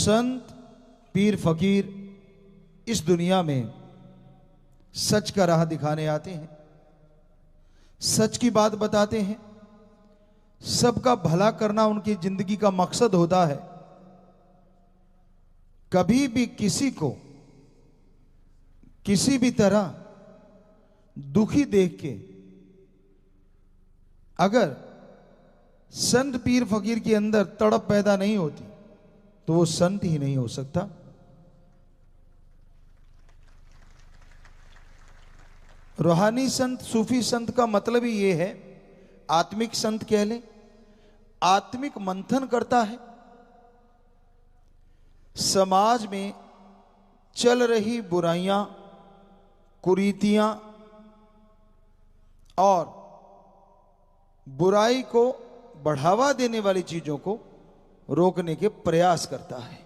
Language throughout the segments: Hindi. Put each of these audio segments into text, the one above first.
संत पीर फकीर इस दुनिया में सच का राह दिखाने आते हैं, सच की बात बताते हैं। सबका भला करना उनकी जिंदगी का मकसद होता है। कभी भी किसी को किसी भी तरह दुखी देख के अगर संत पीर फकीर के अंदर तड़प पैदा नहीं होती तो वो संत ही नहीं हो सकता। रूहानी संत, सूफी संत का मतलब ही ये है, आत्मिक संत कह ले, आत्मिक मंथन करता है। समाज में चल रही बुराइयां, कुरीतियां और बुराई को बढ़ावा देने वाली चीजों को रोकने के प्रयास करता है।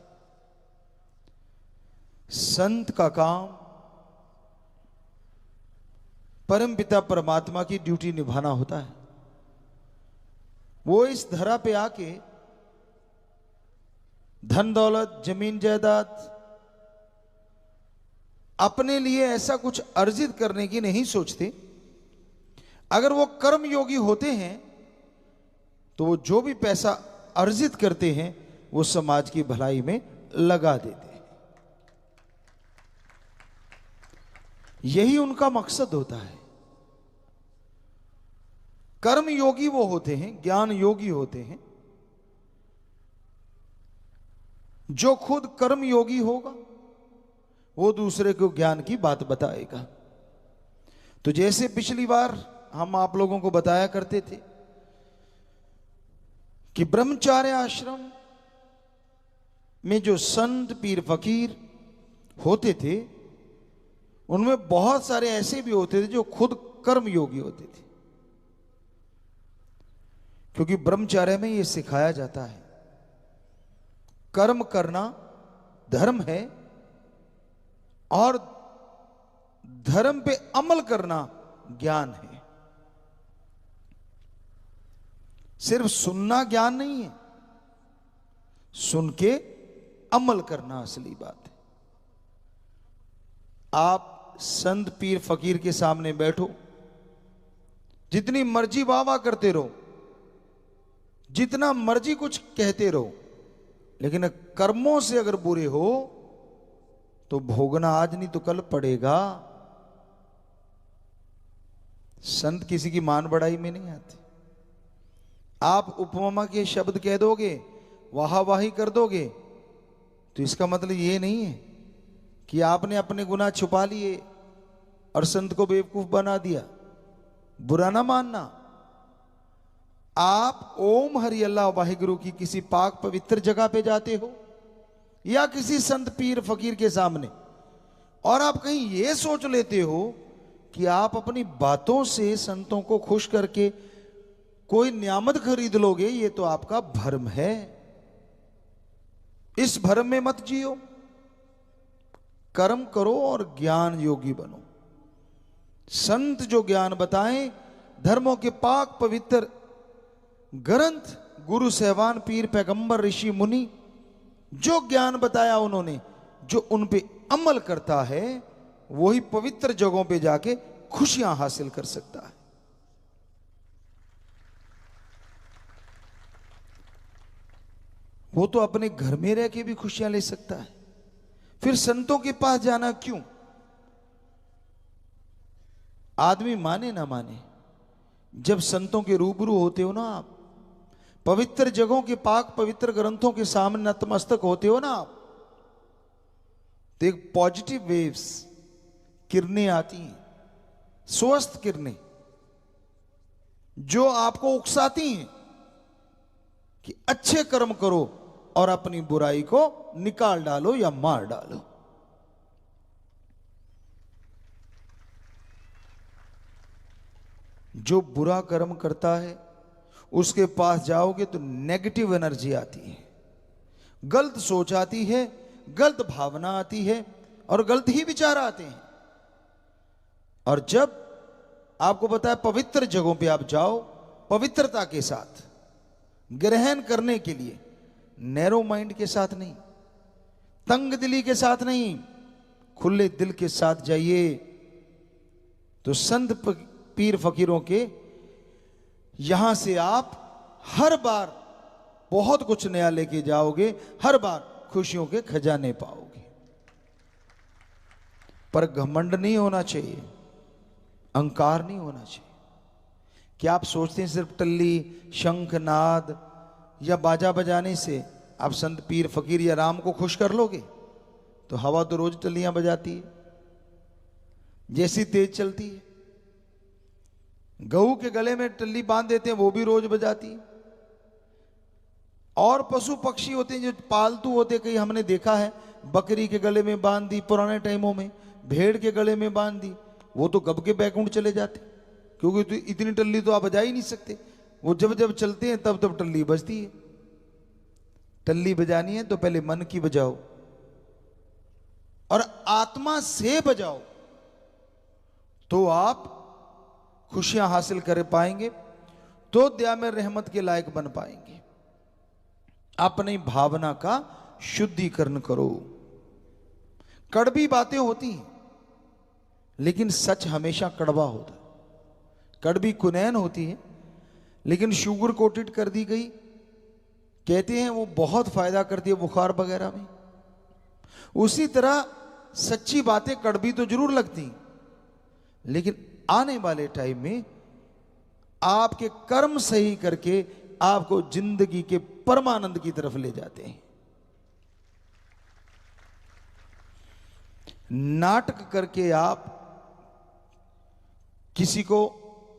संत का काम परमपिता परमात्मा की ड्यूटी निभाना होता है। वो इस धरा पे आके धन दौलत, जमीन जायदाद अपने लिए ऐसा कुछ अर्जित करने की नहीं सोचते। अगर वो कर्म योगी होते हैं तो वो जो भी पैसा अर्जित करते हैं वो समाज की भलाई में लगा देते हैं। यही उनका मकसद होता है। कर्म योगी वो होते हैं, ज्ञान योगी होते हैं। जो खुद कर्म योगी होगा वो दूसरे को ज्ञान की बात बताएगा। तो जैसे पिछली बार हम आप लोगों को बताया करते थे कि ब्रह्मचार्य आश्रम में जो संत पीर फकीर होते थे उनमें बहुत सारे ऐसे भी होते थे जो खुद कर्म योगी होते थे। क्योंकि ब्रह्मचार्य में यह सिखाया जाता है कर्म करना धर्म है और धर्म पे अमल करना ज्ञान है। सिर्फ सुनना ज्ञान नहीं है, सुन के अमल करना असली बात है। आप संत पीर फकीर के सामने बैठो, जितनी मर्जी वाह वाह करते रहो, जितना मर्जी कुछ कहते रहो, लेकिन कर्मों से अगर बुरे हो तो भोगना आज नहीं तो कल पड़ेगा। संत किसी की मान बढ़ाई में नहीं आते। आप उपमा के शब्द कह दोगे, वाहावाही कर दोगे, तो इसका मतलब ये नहीं है कि आपने अपने गुनाह छुपा लिए और संत को बेवकूफ बना दिया। बुरा ना मानना। आप ओम हरि अल्लाह वाहिगुरु की किसी पाक पवित्र जगह पे जाते हो या किसी संत पीर फकीर के सामने और आप कहीं ये सोच लेते हो कि आप अपनी बातों से संतों को खुश करके कोई नियामत खरीद लोगे, ये तो आपका भ्रम है। इस भ्रम में मत जियो। कर्म करो और ज्ञान योगी बनो। संत जो ज्ञान बताएं, धर्मों के पाक पवित्र ग्रंथ, गुरु सहवान, पीर, पैगंबर, ऋषि, मुनि, जो ज्ञान बताया उन्होंने, जो उन पे अमल करता है वही पवित्र जगहों पे जाके खुशियां हासिल कर सकता है। वो तो अपने घर में रह के भी खुशियां ले सकता है, फिर संतों के पास जाना क्यों? आदमी माने ना माने, जब संतों के रूबरू होते हो ना आप, पवित्र जगहों के पाक पवित्र ग्रंथों के सामने नतमस्तक होते हो ना आप, तो एक पॉजिटिव वेव्स, किरणें आती हैं, स्वस्थ किरणें, जो आपको उकसाती हैं कि अच्छे कर्म करो और अपनी बुराई को निकाल डालो या मार डालो। जो बुरा कर्म करता है उसके पास जाओगे तो नेगेटिव एनर्जी आती है, गलत सोच आती है, गलत भावना आती है और गलत ही विचार आते हैं। और जब आपको पता है पवित्र जगहों पे आप जाओ पवित्रता के साथ, ग्रहण करने के लिए, नैरो माइंड के साथ नहीं, तंग दिली के साथ नहीं, खुले दिल के साथ जाइए तो संत पीर फकीरों के यहां से आप हर बार बहुत कुछ नया लेके जाओगे, हर बार खुशियों के खजाने पाओगे। पर घमंड नहीं होना चाहिए, अहंकार नहीं होना चाहिए। क्या आप सोचते हैं सिर्फ टल्ली, शंख, नाद या बाजा बजाने से आप संत पीर फकीर या राम को खुश कर लोगे? तो हवा तो रोज टल्लियां बजाती है, जैसी तेज चलती है। गऊ के गले में टल्ली बांध देते हैं, वो भी रोज बजाती है। और पशु पक्षी होते हैं जो पालतू होते हैं, कई हमने देखा है, बकरी के गले में बांध दी पुराने टाइमों में, भेड़ के गले में बांध दी, वो तो गब के बैकुंठ चले जाते, क्योंकि तो इतनी टल्ली तो आप बजा ही नहीं सकते। वो जब जब चलते हैं तब तब टल्ली बजती है। टल्ली बजानी है तो पहले मन की बजाओ और आत्मा से बजाओ, तो आप खुशियां हासिल कर पाएंगे, तो दया में रहमत के लायक बन पाएंगे। अपनी भावना का शुद्धिकरण करो। कड़वी बातें होती हैं, लेकिन सच हमेशा कड़वा होता है। कड़वी कुनैन होती है, लेकिन शुगर कोटेड कर दी गई, कहते हैं वो बहुत फायदा करती है बुखार वगैरह में। उसी तरह सच्ची बातें कड़वी तो जरूर लगती, लेकिन आने वाले टाइम में आपके कर्म सही करके आपको जिंदगी के परमानंद की तरफ ले जाते हैं। नाटक करके आप किसी को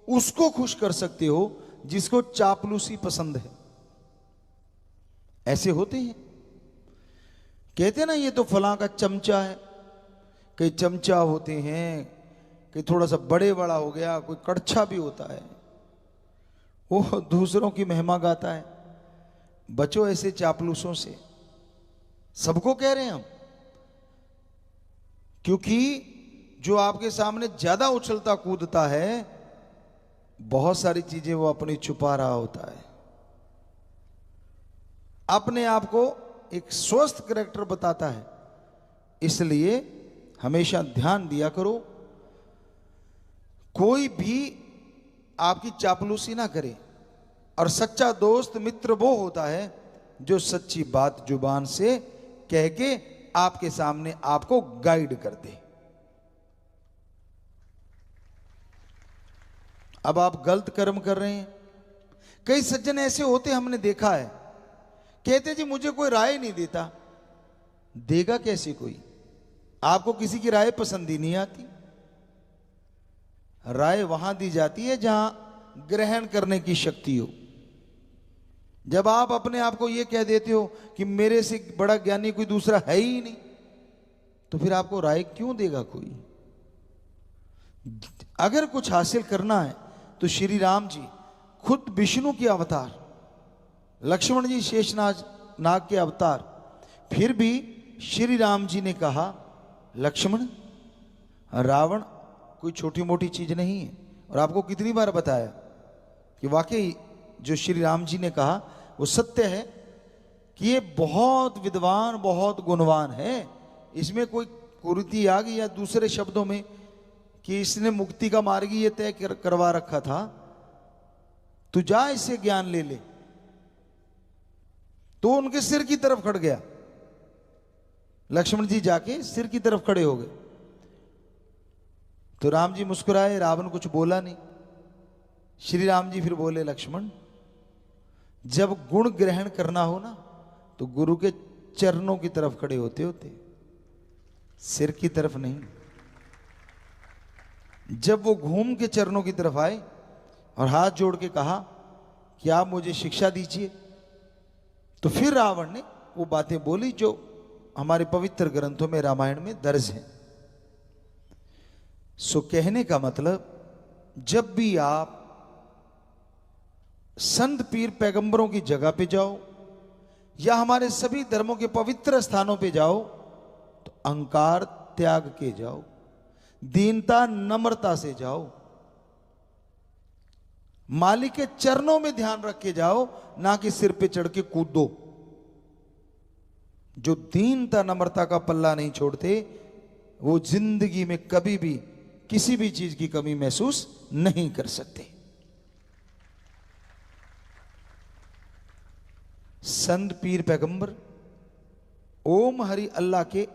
उसको खुश कर सकते हो जिसको चापलूसी पसंद है। ऐसे होते हैं, कहते हैं ना ये तो फलां का चमचा है। कई चमचा होते हैं, कई थोड़ा सा बड़े बड़ा हो गया, कोई कड़छा भी होता है, वो दूसरों की महिमा गाता है। बचो ऐसे चापलूसों से, सबको कह रहे हैं हम, क्योंकि जो आपके सामने ज्यादा उछलता कूदता है, बहुत सारी चीजें वो अपनी छुपा रहा होता है। अपने आप को एक स्वस्थ कैरेक्टर बताता है। इसलिए हमेशा ध्यान दिया करो, कोई भी आपकी चापलूसी ना करे। और सच्चा दोस्त मित्र वो होता है जो सच्ची बात जुबान से कह के आपके सामने आपको गाइड कर दे। अब आप गलत कर्म कर रहे हैं, कई सज्जन ऐसे होते हमने देखा है, कहते जी मुझे कोई राय नहीं देता। देगा कैसे कोई? आपको किसी की राय पसंद ही नहीं आती। राय वहां दी जाती है जहां ग्रहण करने की शक्ति हो। जब आप अपने आप को यह कह देते हो कि मेरे से बड़ा ज्ञानी कोई दूसरा है ही नहीं, तो फिर आपको राय क्यों देगा कोई? अगर कुछ हासिल करना है तो श्री राम जी खुद विष्णु के अवतार, लक्ष्मण जी शेषनाग नाग के अवतार, फिर भी श्री राम जी ने कहा लक्ष्मण, रावण कोई छोटी मोटी चीज नहीं है। और आपको कितनी बार बताया कि वाकई जो श्री राम जी ने कहा वो सत्य है कि ये बहुत विद्वान, बहुत गुणवान है, इसमें कोई कुरीति आ गई, या दूसरे शब्दों में कि इसने मुक्ति का मार्ग ये तय करवा रखा था, तू जा इससे ज्ञान ले ले। तो उनके सिर की तरफ खड़ गया, लक्ष्मण जी जाके सिर की तरफ खड़े हो गए। तो राम जी मुस्कुराए, रावण कुछ बोला नहीं। श्री राम जी फिर बोले लक्ष्मण, जब गुण ग्रहण करना हो ना तो गुरु के चरणों की तरफ खड़े होते होते, सिर की तरफ नहीं। जब वो घूम के चरणों की तरफ आए और हाथ जोड़ के कहा कि आप मुझे शिक्षा दीजिए, तो फिर रावण ने वो बातें बोली जो हमारे पवित्र ग्रंथों में, रामायण में दर्ज है। सो कहने का मतलब, जब भी आप संत पीर पैगंबरों की जगह पे जाओ या हमारे सभी धर्मों के पवित्र स्थानों पे जाओ, तो अहंकार त्याग के जाओ, दीनता नम्रता से जाओ, मालिक के चरणों में ध्यान रख के जाओ, ना कि सिर पे चढ़ के कूदो। जो दीनता नम्रता का पल्ला नहीं छोड़ते वो जिंदगी में कभी भी किसी भी चीज की कमी महसूस नहीं कर सकते। संत पीर पैगंबर ओम हरि अल्लाह के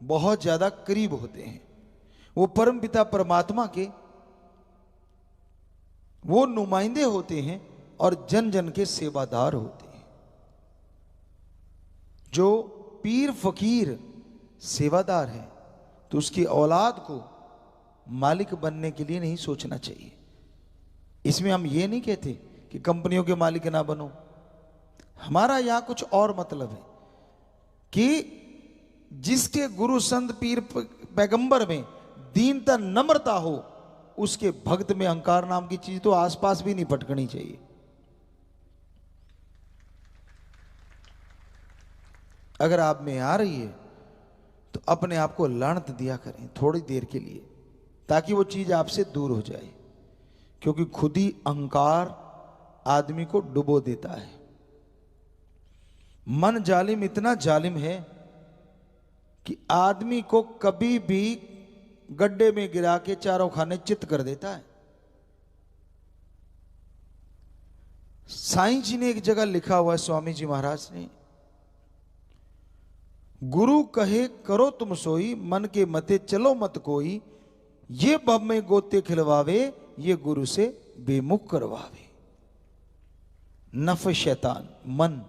बहुत ज्यादा करीब होते हैं। वो परम पिता परमात्मा के वो नुमाइंदे होते हैं और जन जन के सेवादार होते हैं। जो पीर फकीर सेवादार है तो उसकी औलाद को मालिक बनने के लिए नहीं सोचना चाहिए। इसमें हम ये नहीं कहते कि कंपनियों के मालिक ना बनो। हमारा यहां कुछ और मतलब है कि जिसके गुरु संत पीर पैगंबर में दीनता नम्रता हो उसके भक्त में अहंकार नाम की चीज तो आसपास भी नहीं पटकनी चाहिए। अगर आप में आ रही है तो अपने आप को लानत दिया करें थोड़ी देर के लिए, ताकि वो चीज आपसे दूर हो जाए, क्योंकि खुद ही अहंकार आदमी को डुबो देता है। मन जालिम इतना जालिम है कि आदमी को कभी भी गड्ढे में गिरा के चारों खाने चित कर देता है। साईं जी ने एक जगह लिखा हुआ है, स्वामी जी महाराज ने, गुरु कहे करो तुम सोई, मन के मते चलो मत कोई, ये भव में गोते खिलवावे, ये गुरु से बेमुख करवावे। नफ शैतान, मन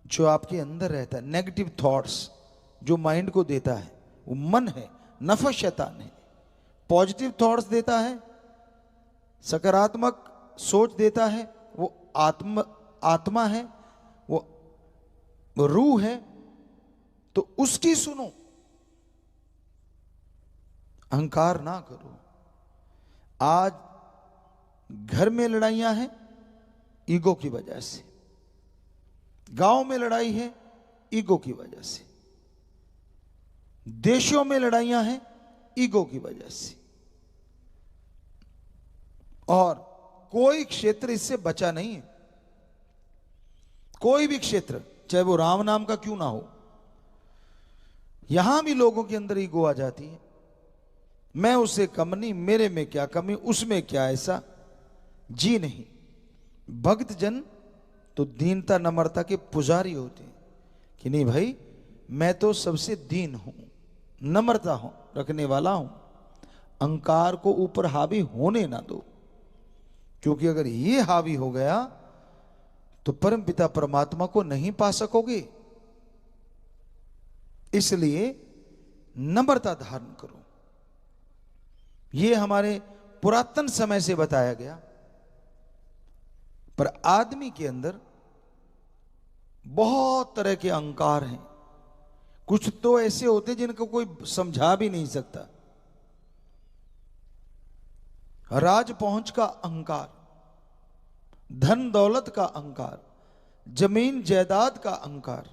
जो आपके अंदर रहता है, नेगेटिव थॉट्स जो माइंड को देता है वो मन है, नफ शैतान है। पॉजिटिव थॉट्स देता है, सकारात्मक सोच देता है, वो आत्मा है, वो रूह है, तो उसकी सुनो, अहंकार ना करो। आज घर में लड़ाइयां हैं ईगो की वजह से, गांव में लड़ाई है ईगो की वजह से, देशों में लड़ाइयां हैं ईगो की वजह से, और कोई क्षेत्र इससे बचा नहीं है। कोई भी क्षेत्र, चाहे वो राम नाम का क्यों ना हो, यहां भी लोगों के अंदर ईगो आ जाती है। मैं उससे कम नहीं, मेरे में क्या कमी, उसमें क्या ऐसा। जी नहीं, भक्त जन तो दीनता नम्रता के पुजारी होते हैं कि नहीं भाई मैं तो सबसे दीन हूं, नम्रता हूं, रखने वाला हूं, अहंकार को ऊपर हावी होने ना दो, क्योंकि अगर ये हावी हो गया तो परम पिता परमात्मा को नहीं पा सकोगे। इसलिए नम्रता धारण करो। यह हमारे पुरातन समय से बताया गया, पर आदमी के अंदर बहुत तरह के अहंकार हैं। कुछ तो ऐसे होते जिनको कोई समझा भी नहीं सकता। राज पहुंच का अहंकार, धन दौलत का अहंकार, जमीन जायदाद का अहंकार,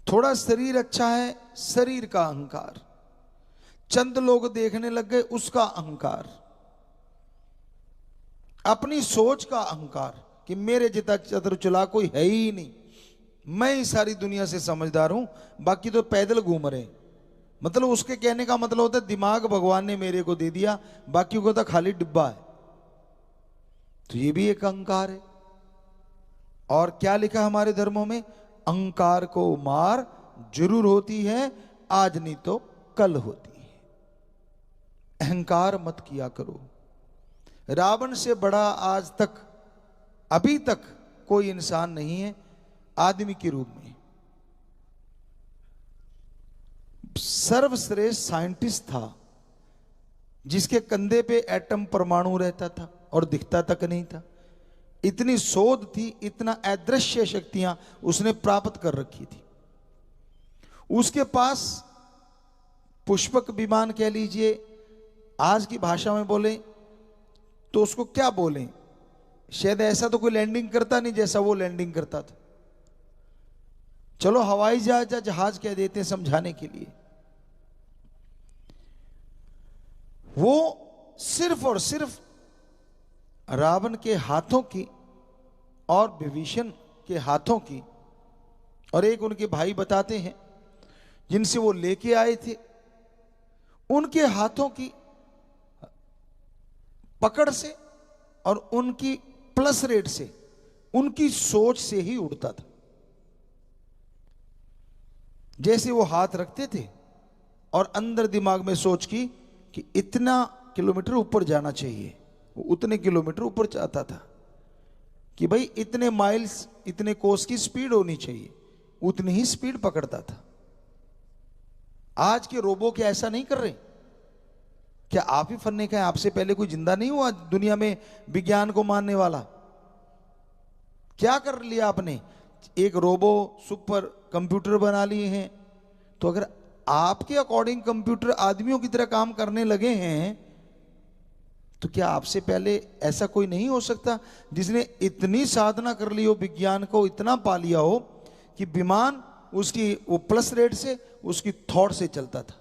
थोड़ा शरीर अच्छा है शरीर का अहंकार, चंद लोग देखने लग गए उसका अहंकार, अपनी सोच का अहंकार कि मेरे जितना चतुर चला कोई है ही नहीं, मैं ही सारी दुनिया से समझदार हूं, बाकी तो पैदल घूम रहे। मतलब उसके कहने का मतलब होता है दिमाग भगवान ने मेरे को दे दिया, बाकी को तो खाली डिब्बा है। तो ये भी एक अहंकार है। और क्या लिखा हमारे धर्मों में, अहंकार को मार जरूर होती है, आज नहीं तो कल होती है। अहंकार मत किया करो। रावण से बड़ा आज तक अभी तक कोई इंसान नहीं है आदमी के रूप में। सर्वश्रेष्ठ साइंटिस्ट था जिसके कंधे पे एटम परमाणु रहता था और दिखता तक नहीं था। इतनी शोध थी, इतना अदृश्य शक्तियां उसने प्राप्त कर रखी थी। उसके पास पुष्पक विमान कह लीजिए, आज की भाषा में बोले तो उसको क्या बोलें, शायद ऐसा तो कोई लैंडिंग करता नहीं जैसा वो लैंडिंग करता था। चलो हवाई जहाज या जहाज कह देते हैं समझाने के लिए। वो सिर्फ और सिर्फ रावण के हाथों की और विभीषण के हाथों की और एक उनके भाई बताते हैं जिनसे वो लेके आए थे, उनके हाथों की पकड़ से और उनकी प्लस रेट से, उनकी सोच से ही उड़ता था। जैसे वो हाथ रखते थे और अंदर दिमाग में सोच की कि इतना किलोमीटर ऊपर जाना चाहिए, वो उतने किलोमीटर ऊपर चाहता था कि भाई इतने माइल्स, इतने कोस की स्पीड होनी चाहिए, उतनी ही स्पीड पकड़ता था। आज के रोबो क्या ऐसा नहीं कर रहे? क्या आप ही फन्ने का है? आपसे पहले कोई जिंदा नहीं हुआ दुनिया में विज्ञान को मानने वाला? क्या कर लिया आपने? एक रोबो सुपर कंप्यूटर बना लिए हैं। तो अगर आपके अकॉर्डिंग कंप्यूटर आदमियों की तरह काम करने लगे हैं, तो क्या आपसे पहले ऐसा कोई नहीं हो सकता जिसने इतनी साधना कर ली हो, विज्ञान को इतना पा लिया हो कि विमान उसकी वो प्लस रेट से, उसकी थॉट से चलता था?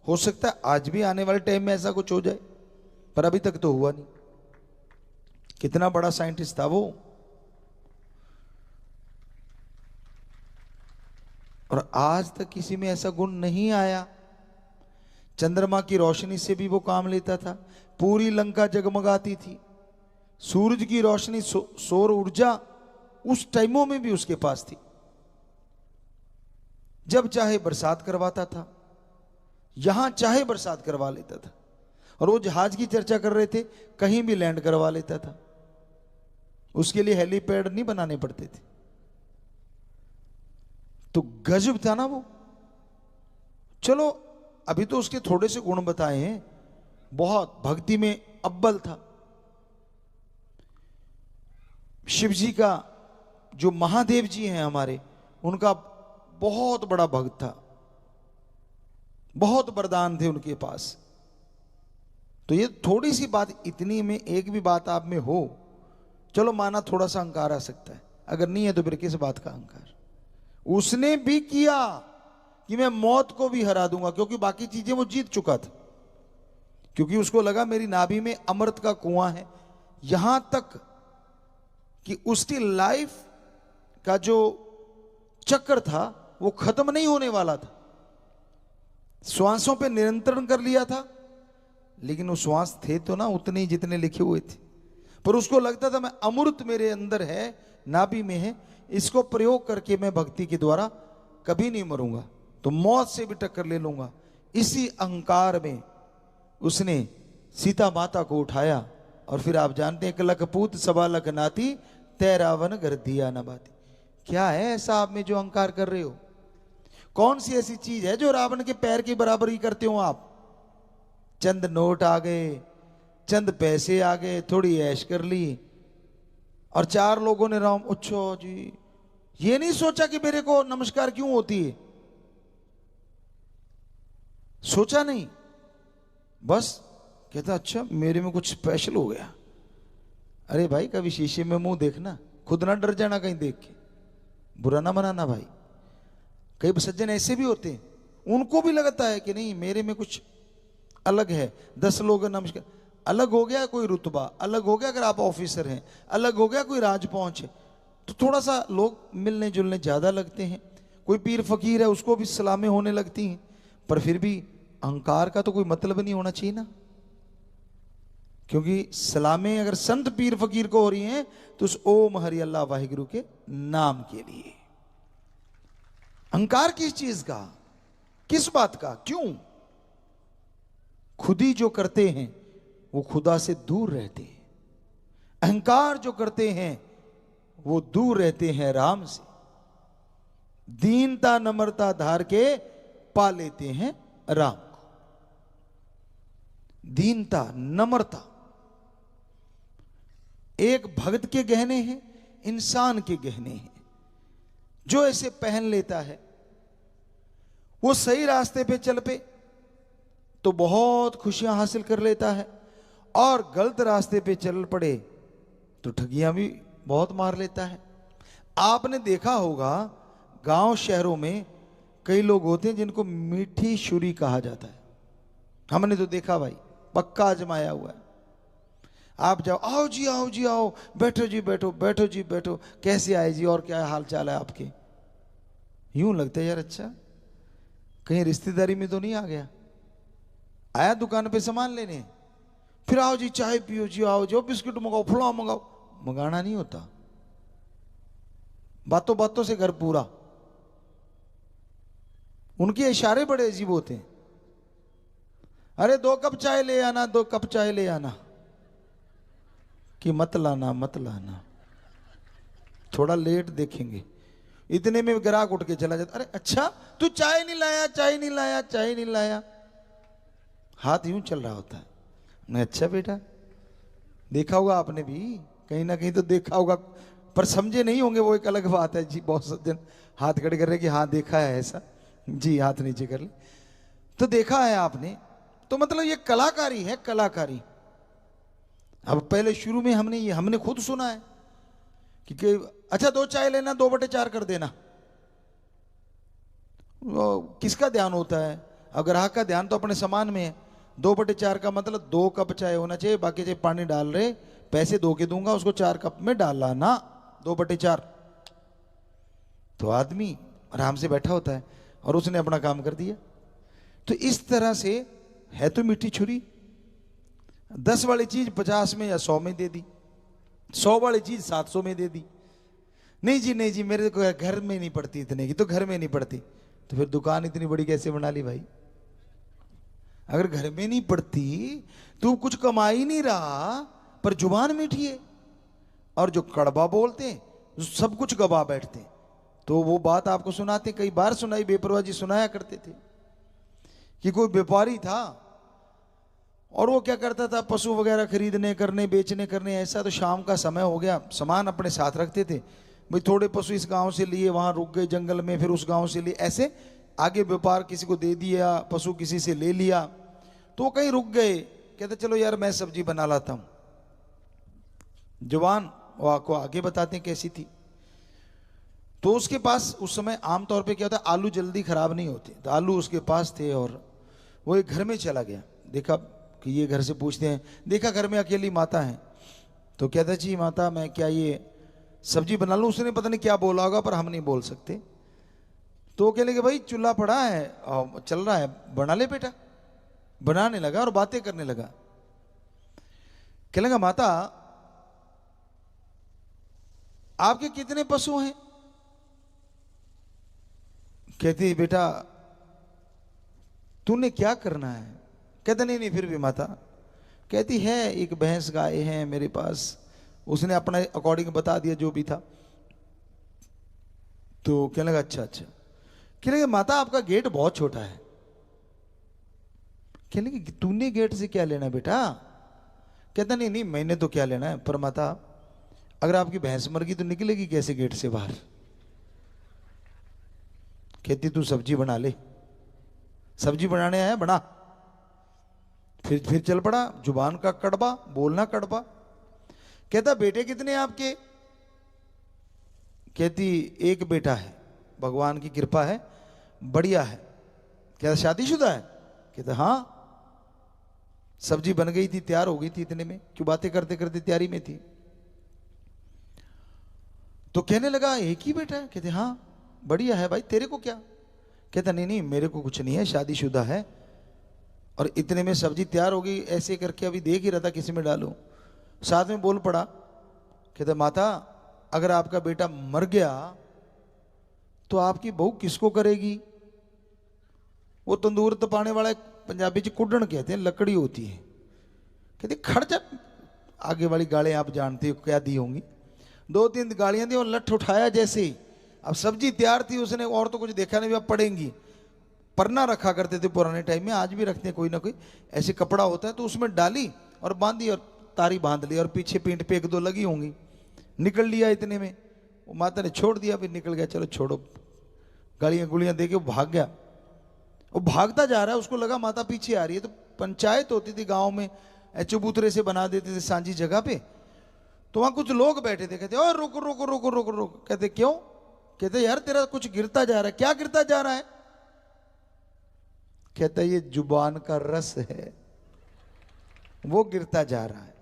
हो सकता है आज भी आने वाले टाइम में ऐसा कुछ हो जाए, पर अभी तक तो हुआ नहीं। कितना बड़ा साइंटिस्ट था वो। और आज तक किसी में ऐसा गुण नहीं आया। चंद्रमा की रोशनी से भी वो काम लेता था, पूरी लंका जगमगाती थी। सूरज की रोशनी, सौर ऊर्जा उस टाइमों में भी उसके पास थी। जब चाहे बरसात करवाता था, यहां चाहे बरसात करवा लेता था। और वो जहाज की चर्चा कर रहे थे, कहीं भी लैंड करवा लेता था। उसके लिए हेलीपैड नहीं बनाने पड़ते थे। तो गजब था ना वो। चलो अभी तो उसके थोड़े से गुण बताए हैं। बहुत भक्ति में अव्वल था। शिव जी का जो महादेव जी हैं हमारे, उनका बहुत बड़ा भक्त था, बहुत वरदान थे उनके पास। तो ये थोड़ी सी बात, इतनी में एक भी बात आप में हो, चलो माना थोड़ा सा अहंकार आ सकता है, अगर नहीं है तो फिर किस बात का अहंकार। उसने भी किया कि मैं मौत को भी हरा दूंगा, क्योंकि बाकी चीजें वो जीत चुका था। क्योंकि उसको लगा मेरी नाभि में अमृत का कुआं है, यहां तक कि उसकी लाइफ का जो चक्र था वो खत्म नहीं होने वाला था। श्वासों पे नियंत्रण कर लिया था, लेकिन वो श्वास थे तो ना उतने ही जितने लिखे हुए थे। पर उसको लगता था मैं अमृत मेरे अंदर है, नाभि में है, इसको प्रयोग करके मैं भक्ति के द्वारा कभी नहीं मरूंगा, तो मौत से भी टक्कर ले लूंगा। इसी अहंकार में उसने सीता माता को उठाया। और फिर आप जानते हैं, एक लखपूत सवा लख नाती, तै रावण घर दिया न बाती। क्या है ऐसा आप में जो अहंकार कर रहे हो? कौन सी ऐसी चीज है जो रावण के पैर की बराबरी करते हो आप? चंद नोट आ गए, चंद पैसे आ गए, थोड़ी ऐश कर ली, और चार लोगों ने राम अच्छा जी, ये नहीं सोचा कि मेरे को नमस्कार क्यों होती है, सोचा नहीं। बस कहता अच्छा मेरे में कुछ स्पेशल हो गया। अरे भाई कभी शीशे में मुंह देखना, खुद ना डर जाना कहीं देख के, बुरा ना मनाना भाई। कई सज्जन ऐसे भी होते हैं, उनको भी लगता है कि नहीं मेरे में कुछ अलग है। 10 लोग नमस्कार, अलग हो गया कोई रुतबा, अलग हो गया अगर आप ऑफिसर हैं, अलग हो गया कोई राज पहुंच है, तो थोड़ा सा लोग मिलने जुलने ज्यादा लगते हैं। कोई पीर फकीर है उसको भी सलामें होने लगती हैं। पर फिर भी अहंकार का तो कोई मतलब नहीं होना चाहिए ना, क्योंकि सलामें अगर संत पीर फकीर को हो रही हैं तो उस ओम हरि अल्लाह वाहिगुरु के नाम के लिए। अहंकार किस चीज का, किस बात का, क्यों? खुद ही जो करते हैं वो खुदा से दूर रहते हैं। अहंकार जो करते हैं वो दूर रहते हैं राम से। दीनता नम्रता धार के पा लेते हैं राम को। दीनता नम्रता एक भक्त के गहने हैं, इंसान के गहने हैं। जो ऐसे पहन लेता है वो सही रास्ते पे चल पे तो बहुत खुशियां हासिल कर लेता है, और गलत रास्ते पे चल पड़े तो ठगियां भी बहुत मार लेता है। आपने देखा होगा गांव शहरों में कई लोग होते हैं जिनको मीठी छुरी कहा जाता है। हमने तो देखा भाई, पक्का आजमाया हुआ है। आप जाओ, आओ जी आओ जी आओ, बैठो जी बैठो, बैठो जी बैठो, कैसे आए जी, और क्या हाल चाल है आपके? यूं लगता है यार अच्छा कहीं रिश्तेदारी में तो नहीं आ गया, आया दुकान पे सामान लेने, फिर आओ जी चाय पियो जी, आओ जो बिस्किट मंगाओ फुलाओ मंगाओ। मंगाना नहीं होता, बातों बातों से घर पूरा। उनके इशारे बड़े अजीब होते हैं। अरे 2 कप चाय ले आना, 2 कप चाय ले आना, कि मत लाना मत लाना, थोड़ा लेट देखेंगे। इतने में ग्राहक उठ के चला जाता, अरे अच्छा तू चाय नहीं लाया, चाय नहीं लाया, चाय नहीं लाया। हाथ यूं चल रहा होता है। मैं अच्छा बेटा, देखा होगा आपने भी, कहीं ना कहीं तो देखा होगा, पर समझे नहीं होंगे, वो एक अलग बात है जी। बहुत सज्जन हाथ खड़े कर रहे कि हाँ देखा है ऐसा जी, हाथ नीचे कर ले, तो देखा है आपने। तो मतलब ये कलाकारी है, कलाकारी। अब पहले शुरू में हमने खुद सुना है कि अच्छा 2 चाय लेना, 2/4 कर देना। किसका ध्यान होता है? अब ग्राहक का ध्यान तो अपने सामान में है। 2/4 का मतलब 2 कप चाय होना चाहिए, बाकी चाहे पानी डाल रहे, पैसे 2 के दूंगा, उसको 4 कप में डाला ना, 2/4। तो आदमी आराम से बैठा होता है और उसने अपना काम कर दिया। तो इस तरह से है तो मीठी छुरी। 10 वाली चीज 50 में या 100 में दे दी, 100 वाली चीज 700 में दे दी। नहीं जी नहीं जी, मेरे को घर में नहीं पड़ती इतने की, तो घर में नहीं पड़ती, तो फिर दुकान इतनी बड़ी कैसे बना ली भाई? अगर घर में नहीं पड़ती, तू कुछ कमा ही नहीं रहा, पर जुबान मीठी है, और जो कड़वा बोलते हैं सब कुछ गवा बैठते हैं। तो वो बात आपको सुनाते, कई बार सुनाई, बेपरवाह जी सुनाया करते थे कि कोई व्यापारी था और वो क्या करता था, पशु वगैरह खरीदने करने बेचने करने ऐसा, तो शाम का समय हो गया, सामान अपने साथ रखते थे भाई, थोड़े पशु इस गांव से लिए, वहां रुक गए जंगल में, फिर उस गांव से लिए, ऐसे आगे व्यापार किसी को दे दिया, पशु किसी से ले लिया, तो वो कहीं रुक गए। कहते चलो यार मैं सब्जी बना लाता हूं। जुबान वो आपको आगे बताते हैं कैसी थी। तो उसके पास उस समय आमतौर पे क्या होता है, आलू जल्दी खराब नहीं होते, तो आलू उसके पास थे, और वो एक घर में चला गया, देखा कि ये घर से पूछते हैं, देखा घर में अकेली माता है, तो कहता जी माता मैं क्या ये सब्जी बना लूं? उसने पता नहीं क्या बोला होगा, पर हम नहीं बोल सकते। तो कहने लगे भाई चूल्हा पड़ा है और चल रहा है, बना ले बेटा। बनाने लगा और बातें करने लगा। कहने लगा माता आपके कितने पशु हैं? कहती बेटा तूने क्या करना है? कहता नहीं नहीं फिर भी माता। कहती है एक भैंस गाय है मेरे पास, उसने अपना अकॉर्डिंग बता दिया जो भी था। तो कहने लगा अच्छा अच्छा। कहने लगा माता आपका गेट बहुत छोटा है। कहने लगे तूने गेट से क्या लेना बेटा? कहता नहीं नहीं मैंने तो क्या लेना है, पर माता अगर आपकी भैंस मर गई तो निकलेगी कैसे गेट से बाहर? कहती तू सब्जी बना ले। सब्जी बनाने आया, बना। फिर चल पड़ा, जुबान का कड़वा, बोलना कड़वा। कहता बेटे कितने आपके? कहती एक बेटा है, भगवान की कृपा है, बढ़िया है। कहता शादीशुदा है? कहता हाँ। सब्जी बन गई थी, तैयार हो गई थी, इतने में क्यों बातें करते करते तैयारी में थी। तो कहने लगा एक ही बेटा है? कहते हाँ। बढ़िया है भाई, तेरे को क्या? कहता नहीं नहीं मेरे को कुछ नहीं है, शादीशुदा है। और इतने में सब्जी तैयार हो गई, ऐसे करके अभी देख ही रहा था किसी में डालूं, साथ में बोल पड़ा। कहता माता अगर आपका बेटा मर गया तो आपकी बहू किसको करेगी? वो तंदूर तपाने वाला पंजाबी च कुडन कहते हैं, लकड़ी होती है। कहते खड़ जा। आगे वाली गालियां आप जानते हो क्या दी होंगी, 2-3 गालियां दी और लठ उठाया जैसे ही। अब सब्जी तैयार थी, उसने और तो कुछ देखा नहीं, अब पड़ेंगी। परना रखा करते थे पुराने टाइम में, आज भी रखते हैं कोई ना कोई, ऐसे कपड़ा होता है, तो उसमें डाली और बांधी और तारी बांध ली, और पीछे पीठ पे 1-2 लगी होंगी। निकल लिया इतने में, वो माता ने छोड़ दिया, फिर निकल गया, चलो छोड़ो, गालियां गुलियां दे के वो भाग गया। वो भागता जा रहा है, उसको लगा माता पीछे आ रही है। तो पंचायत होती थी गांव में, चबूतरे से बना देते थे सांझी जगह पे, तो वहां कुछ लोग बैठे थे। कहते और रुक रुक रुक रुक रुक। कहते क्यों? कहते यार तेरा कुछ गिरता जा रहा है। क्या गिरता जा रहा है? कहता ये जुबान का रस है, वो गिरता जा रहा है।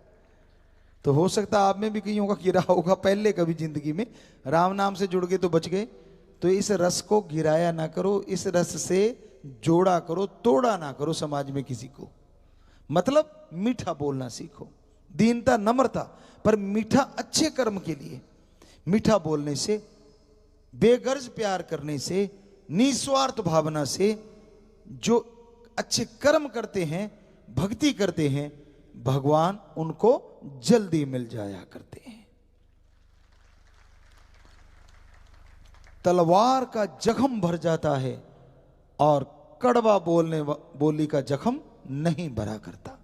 तो हो सकता आप में भी कहीं होगा गिरा होगा पहले कभी जिंदगी में, राम नाम से जुड़ गए तो बच गए, तो इस रस को गिराया ना करो, इस रस से जोड़ा करो, तोड़ा ना करो समाज में किसी को। मतलब मीठा बोलना सीखो, दीनता नम्रता, पर मीठा अच्छे कर्म के लिए, मीठा बोलने से, बेगर्ज प्यार करने से, निस्वार्थ भावना से जो अच्छे कर्म करते हैं, भक्ति करते हैं, भगवान उनको जल्दी मिल जाया करते हैं। तलवार का जख्म भर जाता है और कड़वा बोली का जख्म नहीं भरा करता।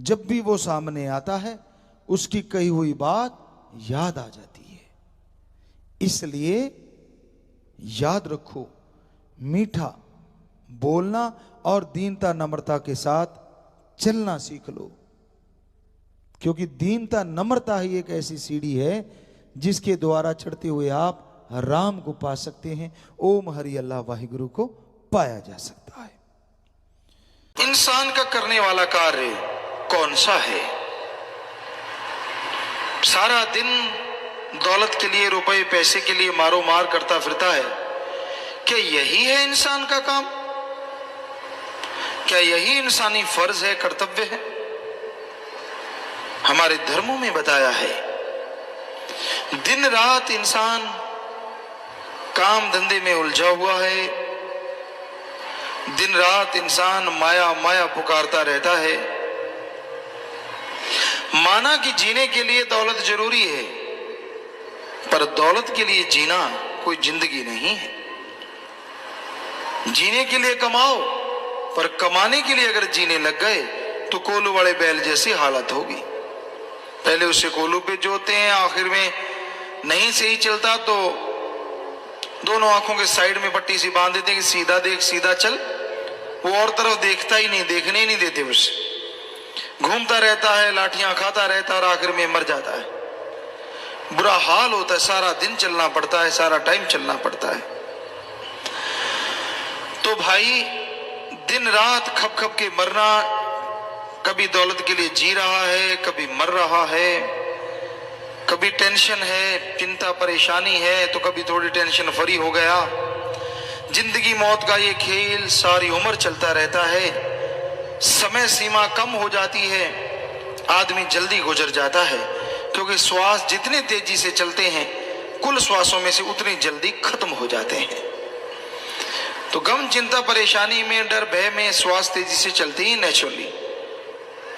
जब भी वो सामने आता है उसकी कही हुई बात याद आ जाती है। इसलिए याद रखो, मीठा बोलना और दीनता नम्रता के साथ चलना सीख लो, क्योंकि दीनता नम्रता ही एक ऐसी सीढ़ी है जिसके द्वारा चढ़ते हुए आप राम को पा सकते हैं, ओम हरि अल्लाह वाहिगुरु को पाया जा सकता है। इंसान का करने वाला कार्य कौन सा है? सारा दिन दौलत के लिए, रुपए पैसे के लिए मारो मार करता फिरता है। क्या यही है इंसान का काम? क्या यही इंसानी फर्ज है, कर्तव्य है? हमारे धर्मों में बताया है, दिन रात इंसान काम धंधे में उलझा हुआ है, दिन रात इंसान माया माया पुकारता रहता है। माना कि जीने के लिए दौलत जरूरी है, पर दौलत के लिए जीना कोई जिंदगी नहीं है। जीने के लिए कमाओ, पर कमाने के लिए अगर जीने लग गए तो कोलू वाले बैल जैसी हालत होगी। पहले उसे कोलू पे जोते हैं, आखिर में नहीं सही चलता तो दोनों आंखों के साइड में पट्टी सी बांध देते हैं कि सीधा देख सीधा चल। वो और तरफ देखता ही नहीं, देखने ही नहीं देते उसे। घूमता रहता है, लाठियां खाता रहता है और आखिर में मर जाता है। बुरा हाल होता है, सारा दिन चलना पड़ता है, सारा टाइम चलना पड़ता है। तो भाई दिन रात खप खप के मरना, कभी दौलत के लिए जी रहा है, कभी मर रहा है, कभी टेंशन है, चिंता परेशानी है, तो कभी थोड़ी टेंशन फ्री हो गया। जिंदगी मौत का ये खेल सारी उम्र चलता रहता है। समय सीमा कम हो जाती है, आदमी जल्दी गुजर जाता है, क्योंकि श्वास जितने तेजी से चलते हैं कुल श्वासों में से उतनी जल्दी खत्म हो जाते हैं। तो गम चिंता परेशानी में, डर भय में श्वास तेजी से चलती ही नेचुरली।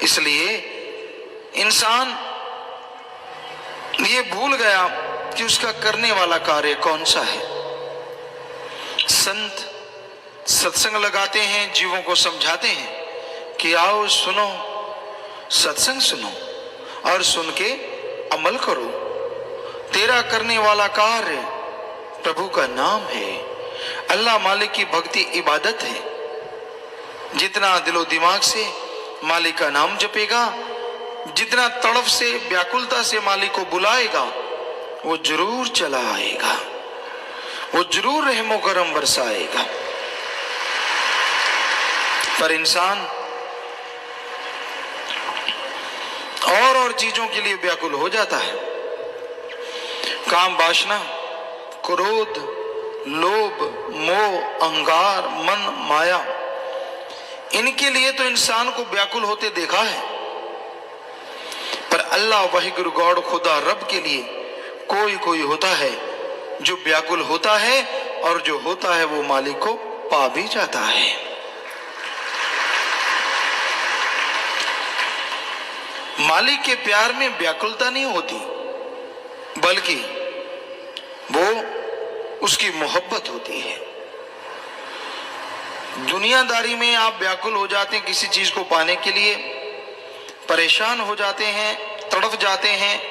इसलिए इंसान ये भूल गया कि उसका करने वाला कार्य कौन सा है। संत सत्संग लगाते हैं, जीवों को समझाते हैं कि आओ सुनो, सत्संग सुनो और सुन के अमल करो। तेरा करने वाला कार्य प्रभु का नाम है, अल्लाह मालिक की भक्ति इबादत है। जितना दिलो दिमाग से मालिक का नाम जपेगा, जितना तड़फ से व्याकुलता से मालिक को बुलाएगा, वो जरूर चला आएगा, वो जरूर रहमो करम बरसाएगा। पर इंसान और चीजों के लिए व्याकुल हो जाता है। काम वासना, क्रोध, लोभ, मोह, अहंकार, मन, माया, इनके लिए तो इंसान को व्याकुल होते देखा है। पर अल्लाह वाहिगुरु गॉड खुदा रब के लिए कोई होता है जो व्याकुल होता है, और जो होता है वो मालिक को पा भी जाता है। मालिक के प्यार में व्याकुलता नहीं होती, बल्कि वो उसकी मोहब्बत होती है। दुनियादारी में आप व्याकुल हो जाते हैं, किसी चीज को पाने के लिए परेशान हो जाते हैं, तड़फ जाते हैं,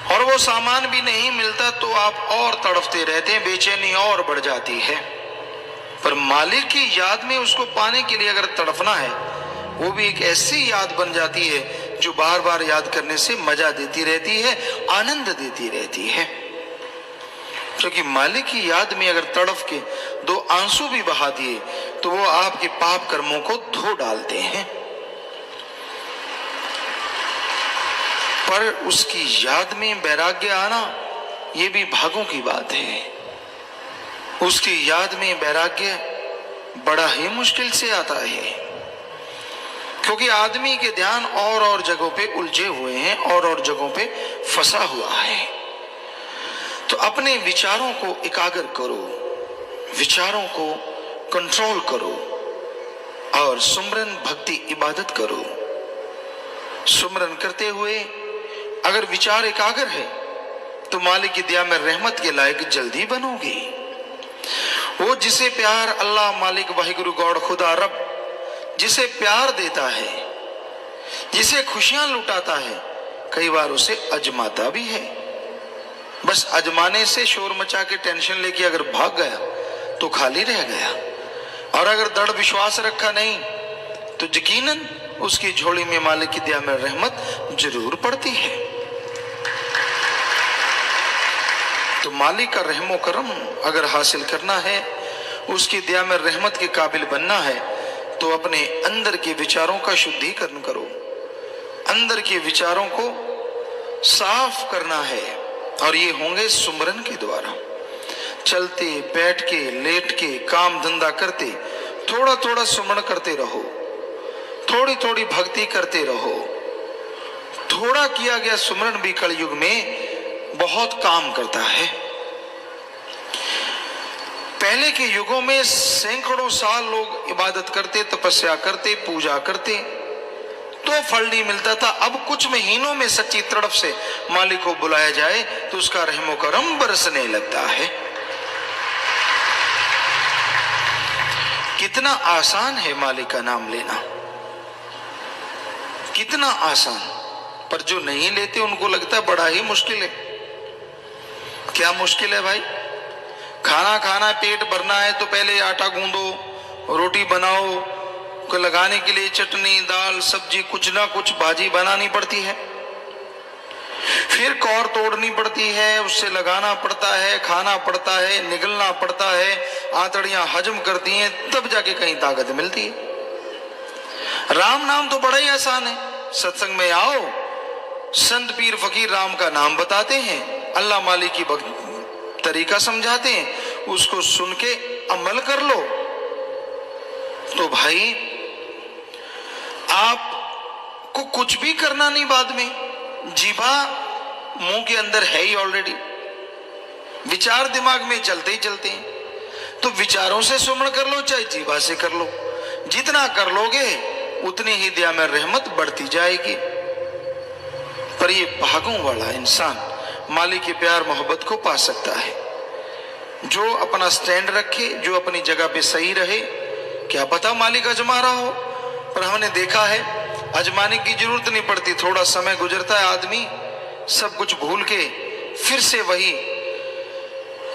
और वो सामान भी नहीं मिलता तो आप और तड़फते रहते हैं, बेचैनी और बढ़ जाती है। पर मालिक की याद में उसको पाने के लिए अगर तड़फना है, वो भी एक ऐसी याद बन जाती है जो बार बार याद करने से मजा देती रहती है, आनंद देती रहती है। क्योंकि मालिक की याद में अगर तड़फ के दो आंसू भी बहा दिए तो वो आपके पाप कर्मों को धो डालते हैं। पर उसकी याद में वैराग्य आना, ये भी भागों की बात है। उसकी याद में वैराग्य बड़ा ही मुश्किल से आता है, क्योंकि आदमी के ध्यान और जगहों पे उलझे हुए हैं, और जगहों पे फंसा हुआ है। तो अपने विचारों को एकाग्र करो, विचारों को कंट्रोल करो और सुमरन भक्ति इबादत करो। सुमरन करते हुए अगर विचार एकाग्र है तो मालिक की दया में रहमत के लायक जल्दी बनोगे। वो जिसे प्यार अल्लाह मालिक वाहिगुरु गॉड खुदा रब जिसे प्यार देता है, जिसे खुशियां लुटाता है, कई बार उसे अजमाता भी है। बस अजमाने से शोर मचा के टेंशन लेके अगर भाग गया तो खाली रह गया, और अगर दृढ़ विश्वास रखा नहीं तो यकीनन उसकी झोली में मालिक की दया में रहमत जरूर पड़ती है। तो मालिक का रहमो करम अगर हासिल करना है, उसकी दया में रहमत के काबिल बनना है, तो अपने अंदर के विचारों का शुद्धिकरण करो, अंदर के विचारों को साफ करना है, और ये होंगे सुमरन के द्वारा। चलते बैठ के लेट के काम धंधा करते थोड़ा थोड़ा सुमरन करते रहो, थोड़ी थोड़ी भक्ति करते रहो। थोड़ा किया गया सुमरन भी कलयुग में बहुत काम करता है। पहले के युगों में सैकड़ों साल लोग इबादत करते, तपस्या करते, पूजा करते, तो फल नहीं मिलता था। अब कुछ महीनों में सच्ची तड़प से मालिक को बुलाया जाए तो उसका रहमो करम बरसने लगता है। कितना आसान है मालिक का नाम लेना, कितना आसान, पर जो नहीं लेते उनको लगता है बड़ा ही मुश्किल है। क्या मुश्किल है भाई? खाना खाना, पेट भरना है तो पहले आटा गूंदो, रोटी बनाओ, को लगाने के लिए चटनी दाल सब्जी कुछ ना कुछ भाजी बनानी पड़ती है, फिर कौर तोड़नी पड़ती है, उससे लगाना पड़ता है, खाना पड़ता है, निगलना पड़ता है, आंतड़ियां हजम करती हैं, तब जाके कहीं ताकत मिलती है। राम नाम तो बड़ा ही आसान है। सत्संग में आओ, संत पीर फकीर राम का नाम बताते हैं, अल्लाह मालिक की तरीका समझाते हैं, उसको सुन के अमल कर लो तो भाई आपको कुछ भी करना नहीं। बाद में जीभा मुंह के अंदर है ही ऑलरेडी, विचार दिमाग में चलते ही चलते हैं, तो विचारों से सुमरण कर लो चाहे जीभा से कर लो, जितना कर लोगे उतनी ही दया में रहमत बढ़ती जाएगी। पर ये भागों वाला इंसान मालिक के प्यार मोहब्बत को पा सकता है, जो अपना स्टैंड रखे, जो अपनी जगह पे सही रहे। क्या पता मालिक अजमा रहा हो, पर हमने देखा है अजमाने की जरूरत नहीं पड़ती, थोड़ा समय गुजरता है, आदमी सब कुछ भूल के फिर से वही,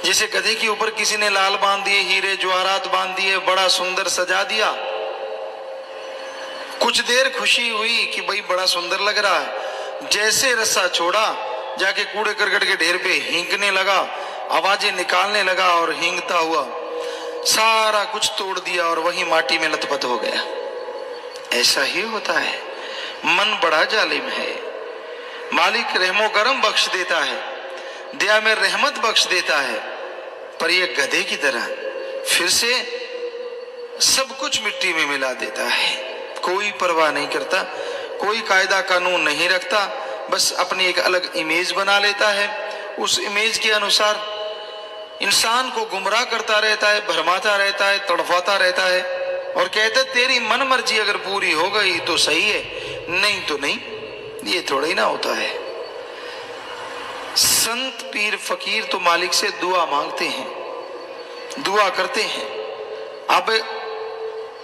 जैसे गधे के ऊपर किसी ने लाल बांध दिए, हीरे जवाहरात बांध दिए, बड़ा सुंदर सजा दिया, कुछ देर खुशी हुई कि भाई बड़ा सुंदर लग रहा है, जैसे रस्सा छोड़ा जाके कूड़े करकट के ढेर पे हींकने लगा, आवाजें निकालने लगा और हींगता हुआ सारा कुछ तोड़ दिया और वही माटी में लथपथ हो गया। ऐसा ही होता है, मन बड़ा जालिम है। मालिक रहमो करम बख्श देता है, दया में रहमत बख्श देता है, पर यह गधे की तरह फिर से सब कुछ मिट्टी में मिला देता है। कोई परवाह नहीं करता, कोई कायदा कानून नहीं रखता, बस अपनी एक अलग इमेज बना लेता है, उस इमेज के अनुसार इंसान को गुमराह करता रहता है, भरमाता रहता है, तड़फाता रहता है, और कहते तेरी मन मर्जी अगर पूरी हो गई तो सही है, नहीं तो नहीं। ये थोड़ा ही ना होता है। संत पीर फकीर तो मालिक से दुआ मांगते हैं, दुआ करते हैं। अब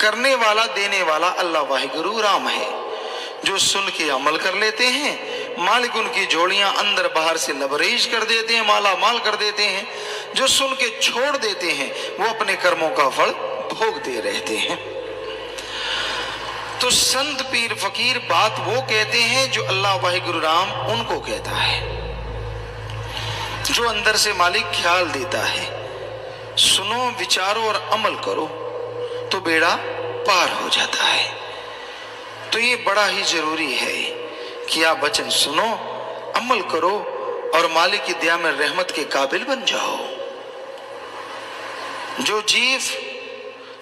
करने वाला देने वाला अल्लाह वाहिगुरु राम है, जो सुन के अमल कर लेते हैं, मालिक उनकी झोलियां अंदर बाहर से लबरेज कर देते हैं, माला माल कर देते हैं। जो सुन के छोड़ देते हैं वो अपने कर्मों का फल भोगते रहते हैं। तो संत पीर फकीर बात वो कहते हैं जो अल्लाह वाहिगुरु राम उनको कहता है, जो अंदर से मालिक ख्याल देता है। सुनो, विचारो और अमल करो तो बेड़ा पार हो जाता है। तो ये बड़ा ही जरूरी है कि आप वचन सुनो, अमल करो और मालिक की दया में रहमत के काबिल बन जाओ। जो जीव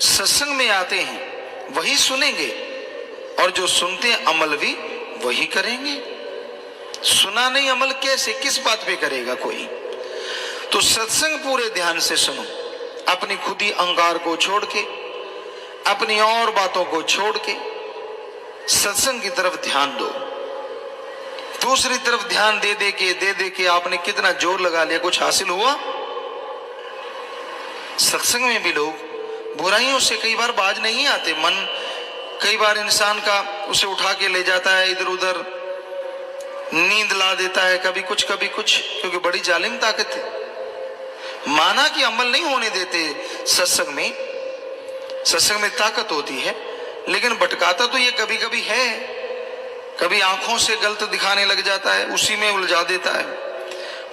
सत्संग में आते हैं वही सुनेंगे, और जो सुनते हैं अमल भी वही करेंगे। सुना नहीं अमल कैसे, किस बात पे करेगा कोई? तो सत्संग पूरे ध्यान से सुनो, अपनी खुदी अहंकार को छोड़ के, अपनी और बातों को छोड़ के सत्संग की तरफ ध्यान दो। दूसरी तरफ ध्यान दे दे के आपने कितना जोर लगा लिया, कुछ हासिल हुआ? सत्संग में भी लोग बुराइयों से कई बार बाज नहीं आते। मन कई बार इंसान का उसे उठा के ले जाता है, इधर उधर नींद ला देता है, कभी कुछ क्योंकि बड़ी जालिम ताकत है। माना कि अमल नहीं होने देते सत्संग में ताकत होती है, लेकिन भटकाता तो ये कभी कभी है। कभी आंखों से गलत दिखाने लग जाता है, उसी में उलझा देता है।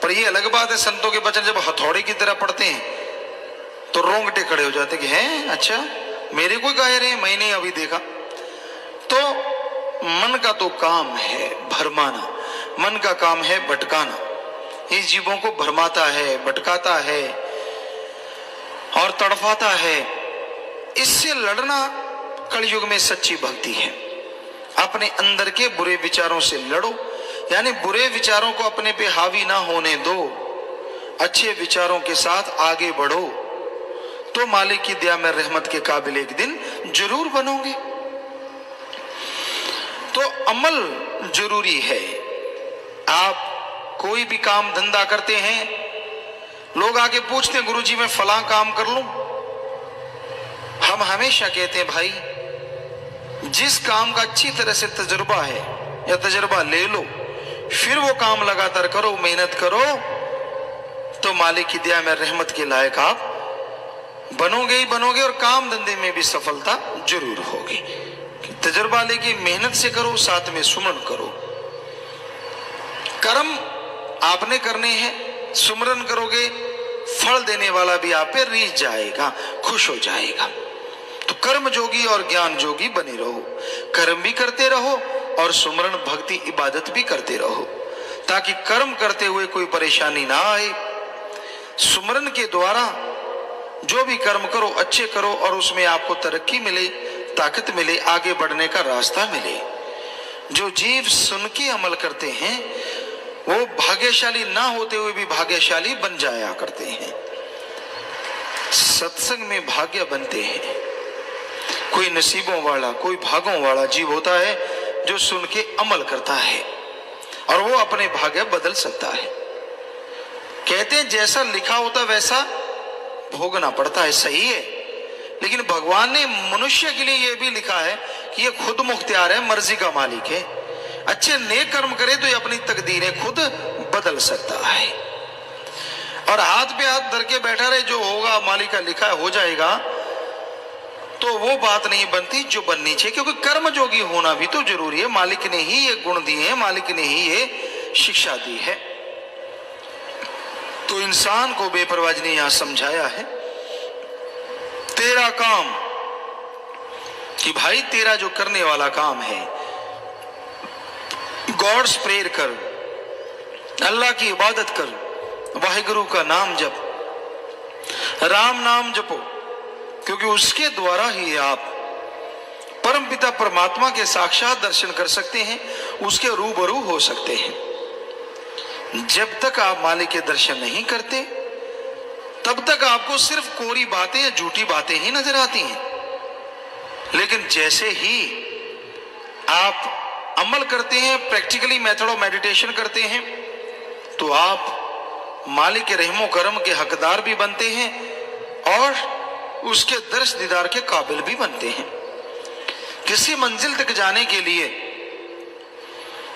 पर ये अलग बात है, संतों के वचन जब हथौड़े की तरह पड़ते हैं तो रोंगटे खड़े हो जाते कि हैं, अच्छा मेरे को कह रहे हैं, मैंने अभी देखा। तो मन का तो काम है भरमाना, मन का काम है भटकाना। इस जीवों को भरमाता है, भटकाता है और तड़फाता है। इससे लड़ना कलयुग में सच्ची भक्ति है। अपने अंदर के बुरे विचारों से लड़ो, यानी बुरे विचारों को अपने पे हावी ना होने दो, अच्छे विचारों के साथ आगे बढ़ो, तो मालिक की दया में रहमत के काबिल एक दिन जरूर बनोगे। तो अमल जरूरी है। आप कोई भी काम धंधा करते हैं, लोग आके पूछते हैं गुरुजी मैं फलां काम कर लूं। हम हमेशा कहते हैं भाई, जिस काम का अच्छी तरह से तजुर्बा है या तजुर्बा ले लो, फिर वो काम लगातार करो, मेहनत करो, तो मालिक की दया में रहमत के लायक आप बनोगे ही बनोगे, और काम धंधे में भी सफलता जरूर होगी। तजुर्बा लेके मेहनत से करो, साथ में सुमरन करो। कर्म आपने करने हैं, सुमरन करोगे, फल देने वाला भी आप पे रीझ जाएगा, खुश हो जाएगा। तो कर्म जोगी और ज्ञान जोगी बने रहो, कर्म भी करते रहो और सुमरन भक्ति इबादत भी करते रहो, ताकि कर्म करते हुए कोई परेशानी ना आए। सुमरन के द्वारा जो भी कर्म करो अच्छे करो, और उसमें आपको तरक्की मिले, ताकत मिले, आगे बढ़ने का रास्ता मिले। जो जीव सुन के अमल करते हैं वो भाग्यशाली ना होते हुए भी भाग्यशाली बन जाया करते हैं। सत्संग में भाग्य बनते हैं। कोई नसीबों वाला, कोई भागों वाला जीव होता है जो सुन के अमल करता है, और वो अपने भाग्य बदल सकता है। कहते हैं जैसा लिखा होता वैसा भोगना पड़ता है, सही है, लेकिन भगवान ने मनुष्य के लिए यह भी लिखा है कि ये खुद मुख्तियार है, मर्जी का मालिक है। अच्छे नेक कर्म करे तो ये अपनी तकदीरें खुद बदल सकता है। और हाथ पे हाथ धर के बैठा रहे, जो होगा मालिक का लिखा है हो जाएगा, तो वो बात नहीं बनती जो बननी चाहिए। क्योंकि कर्म जोगी होना भी तो जरूरी है। मालिक ने ही ये गुण दिए हैं, मालिक ने ही ये शिक्षा दी है। तो इंसान को बेपरवाह ने यहां समझाया है, तेरा काम, कि भाई तेरा जो करने वाला काम है, गॉड्स प्रेयर कर, अल्लाह की इबादत कर, वाहिगुरु का नाम जप, राम नाम जपो, क्योंकि उसके द्वारा ही आप परमपिता परमात्मा के साक्षात दर्शन कर सकते हैं, उसके रूबरू हो सकते हैं। जब तक आप मालिक के दर्शन नहीं करते तब तक आपको सिर्फ कोरी बातें या झूठी बातें ही नजर आती हैं। लेकिन जैसे ही आप अमल करते हैं, प्रैक्टिकली मेथड ऑफ मेडिटेशन करते हैं, तो आप मालिक के रहमो करम के हकदार भी बनते हैं और उसके दर्श दीदार के काबिल भी बनते हैं। किसी मंजिल तक जाने के लिए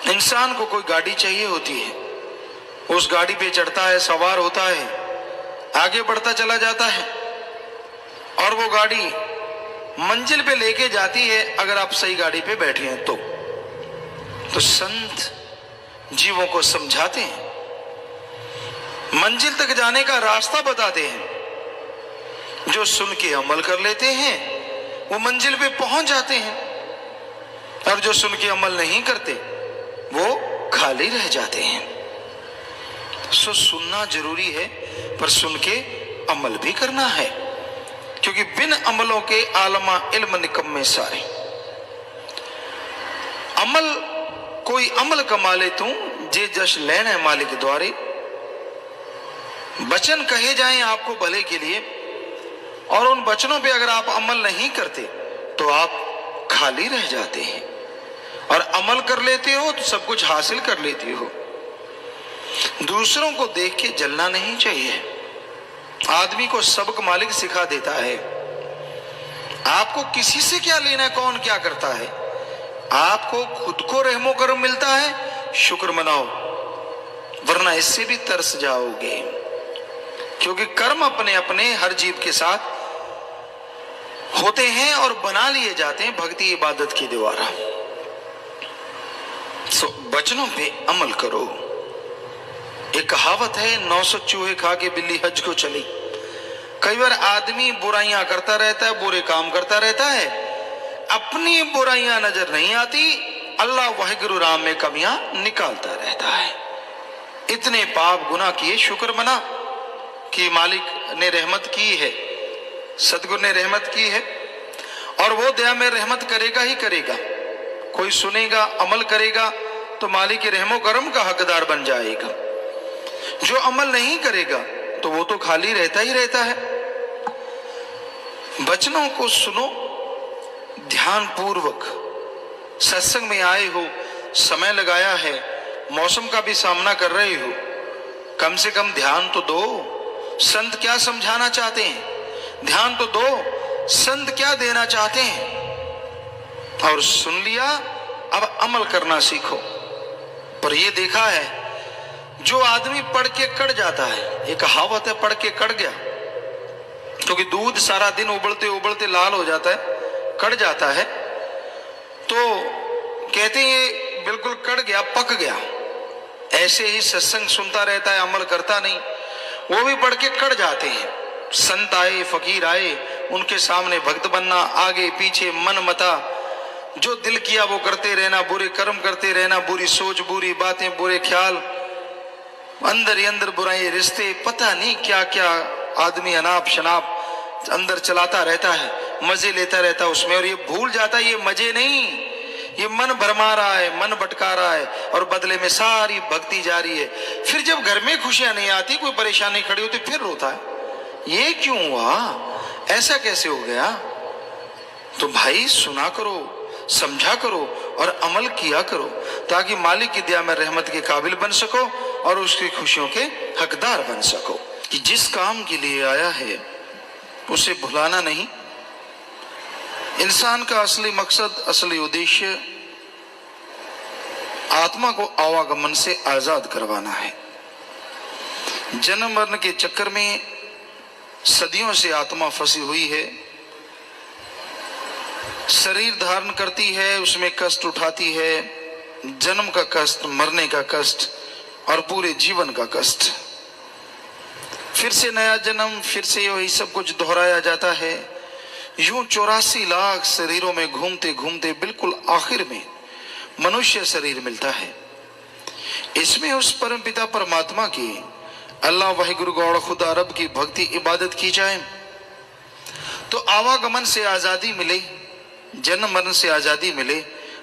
इंसान को कोई गाड़ी चाहिए होती है, उस गाड़ी पे चढ़ता है, सवार होता है, आगे बढ़ता चला जाता है, और वो गाड़ी मंजिल पे लेके जाती है अगर आप सही गाड़ी पे बैठे हैं तो संत जीवों को समझाते हैं, मंजिल तक जाने का रास्ता बताते हैं। जो सुन के अमल कर लेते हैं वो मंजिल पे पहुंच जाते हैं, और जो सुन के अमल नहीं करते वो खाली रह जाते हैं। सो सुनना जरूरी है, पर सुन के अमल भी करना है। क्योंकि बिन अमलों के आलमा इल्म निकम्मे सारे। अमल कोई अमल कमा ले तू जे जश लेने मालिक द्वारे। वचन कहे जाएं आपको भले के लिए, और उन वचनों पे अगर आप अमल नहीं करते तो आप खाली रह जाते हैं, और अमल कर लेते हो तो सब कुछ हासिल कर लेते हो। दूसरों को देख के जलना नहीं चाहिए। आदमी को सबक मालिक सिखा देता है। आपको किसी से क्या लेना है, कौन क्या करता है। आपको खुद को रहमो करम मिलता है, शुक्र मनाओ, वरना इससे भी तरस जाओगे। क्योंकि कर्म अपने अपने हर जीव के साथ होते हैं और बना लिए जाते हैं भक्ति इबादत के द्वारा। वचनों पे अमल करो। एक कहावत है, 900 चूहे खा के बिल्ली हज को चली। कई बार आदमी बुराइयां करता रहता है, बुरे काम करता रहता है, अपनी बुराइयां नजर नहीं आती, अल्लाह वाहिगुरु राम में कमियां निकालता रहता है। इतने पाप गुनाह किए, शुक्र मना कि मालिक ने रहमत की है, सतगुरु ने रहमत की है, और वो दया में रहमत करेगा ही करेगा। कोई सुनेगा, अमल करेगा तो मालिक के रहमो करम का हकदार बन जाएगा। जो अमल नहीं करेगा तो वो तो खाली रहता ही रहता है। वचनों को सुनो ध्यान पूर्वक। सत्संग में आए हो, समय लगाया है, मौसम का भी सामना कर रहे हो, कम से कम ध्यान तो दो। संत क्या समझाना चाहते हैं, ध्यान तो दो। संत क्या देना चाहते हैं, और सुन लिया, अब अमल करना सीखो। पर ये देखा है, जो आदमी पढ़ के कड़ जाता है, एक कहावत है, पढ़ के कड़ गया, क्योंकि दूध सारा दिन उबलते उबलते लाल हो जाता है, कड़ जाता है, तो कहते हैं ये बिल्कुल कड़ गया, पक गया। ऐसे ही सत्संग सुनता रहता है, अमल करता नहीं, वो भी पढ़ के कड़ जाते हैं। संत आए, फकीर आए, उनके सामने भक्त बनना, आगे पीछे मन मता, जो दिल किया वो करते रहना, बुरे कर्म करते रहना, बुरी सोच, बुरी बातें, बुरे ख्याल, अंदर ही अंदर बुराई, रिश्ते, पता नहीं क्या क्या आदमी अनाप शनाप अंदर चलाता रहता है, मजे लेता रहता है उसमें, और ये भूल जाता है ये मजे नहीं, ये मन भरमा रहा है, मन भटका रहा है, और बदले में सारी भक्ति जारी है। फिर जब घर में खुशियां नहीं आती, कोई परेशानी खड़ी होती, फिर रोता है, ये क्यों हुआ, ऐसा कैसे हो गया। तो भाई सुना करो, समझा करो और अमल किया करो, ताकि मालिक की दया में रहमत के काबिल बन सको और उसकी खुशियों के हकदार बन सको। कि जिस काम के लिए आया है उसे भुलाना नहीं। इंसान का असली मकसद, असली उद्देश्य आत्मा को आवागमन से आजाद करवाना है। जन्म मरण के चक्कर में सदियों से आत्मा फंसी हुई है, शरीर धारण करती है, उसमें कष्ट उठाती है, जन्म का कष्ट, मरने का कष्ट और पूरे जीवन का कष्ट। फिर से नया जन्म, फिर से वही सब कुछ दोहराया जाता है। यूं 84 लाख शरीरों में घूमते घूमते बिल्कुल आखिर में मनुष्य शरीर मिलता है। इसमें उस परमपिता परमात्मा की, अल्लाह वाहिगुरु गौड़ खुदा रब की भक्ति इबादत की जाए तो आवागमन से आजादी मिले, जन्म मरण से आजादी मिले,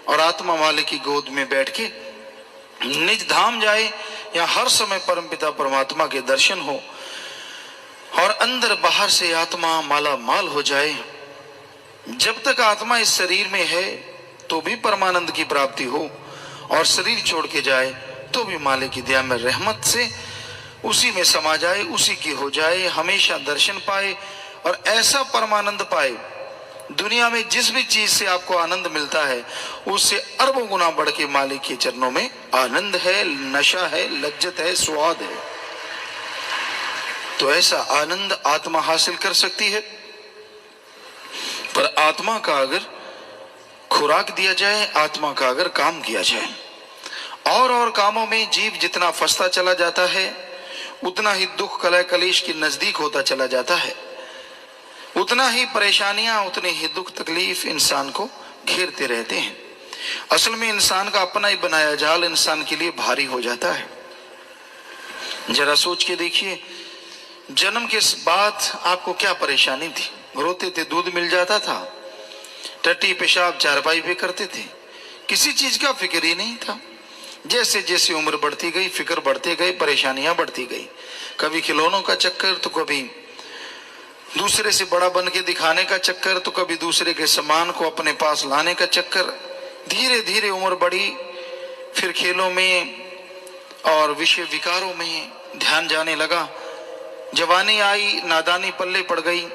और आत्मा मालिक की गोद में बैठ के निज धाम जाए, या हर समय परमपिता परमात्मा के दर्शन हो, और अंदर बाहर से आत्मा माला माल हो जाए। जब तक आत्मा इस शरीर में है तो भी परमानंद की प्राप्ति हो, और शरीर छोड़ के जाए तो भी मालिक की दया में रहमत से उसी में समा जाए, उसी की हो जाए, हमेशा दर्शन पाए और ऐसा परमानंद पाए। दुनिया में जिस भी चीज से आपको आनंद मिलता है उससे अरबों गुना बढ़ के मालिक के चरणों में आनंद है, नशा है, लज्जत है, स्वाद है। तो ऐसा आनंद आत्मा हासिल कर सकती है। पर आत्मा का अगर खुराक दिया जाए, आत्मा का अगर काम किया जाए, और कामों में जीव जितना फंसता चला जाता है उतना ही दुख कलह कलेश के नजदीक होता चला जाता है, उतना ही परेशानियां, उतने ही दुख तकलीफ इंसान को घेरते रहते हैं। असल में इंसान का अपना ही बनाया जाल इंसान के लिए भारी हो जाता है। जरा सोच के देखिए, जन्म के बाद आपको क्या परेशानी थी, रोते थे दूध मिल जाता था, टट्टी पेशाब चारपाई पे करते थे, किसी चीज का फिक्र ही नहीं था। जैसे जैसे उम्र बढ़ती गई फिक्र बढ़ते गए, परेशानियां बढ़ती गई, कभी खिलौनों का चक्कर तो कभी दूसरे से बड़ा बन के दिखाने का चक्कर, तो कभी दूसरे के सामान को अपने पास लाने का चक्कर। धीरे धीरे उम्र बढ़ी, फिर खेलों में और विषय विकारों में ध्यान जाने लगा। जवानी आई, नादानी पल्ले पड़ गई,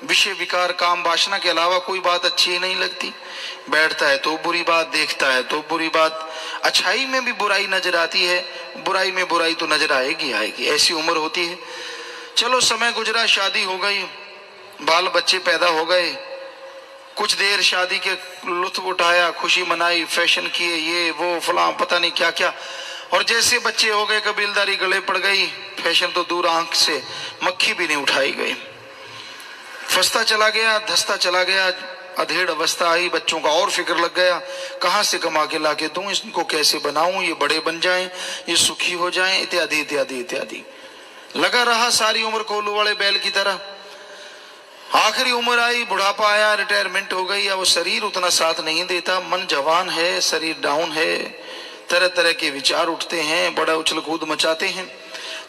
विषय विकार काम वासना के अलावा कोई बात अच्छी ही नहीं लगती। बैठता है तो बुरी बात, देखता है तो बुरी बात, अच्छाई में भी बुराई नजर आती है, बुराई में बुराई तो नजर आएगी आएगी, ऐसी उम्र होती है। चलो समय गुजरा, शादी हो गई, बाल बच्चे पैदा हो गए, कुछ देर शादी के लुत्फ उठाया, खुशी मनाई, फैशन किए, ये वो फलां पता नहीं क्या क्या, और जैसे बच्चे हो गए कबीलदारी गले पड़ गई, फैशन तो दूर आंख से मक्खी भी नहीं उठाई गई। फंसता चला गया, धसता चला गया, अधेड़ अवस्था आई, बच्चों का और फिक्र लग गया, कहां से कमा के लाके दूं, इनको कैसे बनाऊं, ये बड़े बन जाएं, ये सुखी हो जाएं, इत्यादि इत्यादि इत्यादि। लगा रहा सारी उम्र कोल्हू वाले बैल की तरह। आखिरी उम्र आई, बुढ़ापा आया, रिटायरमेंट हो गई। अब वो शरीर उतना साथ नहीं देता, मन जवान है, शरीर डाउन है, तरह तरह के विचार उठते हैं, बड़ा उछल कूद मचाते हैं,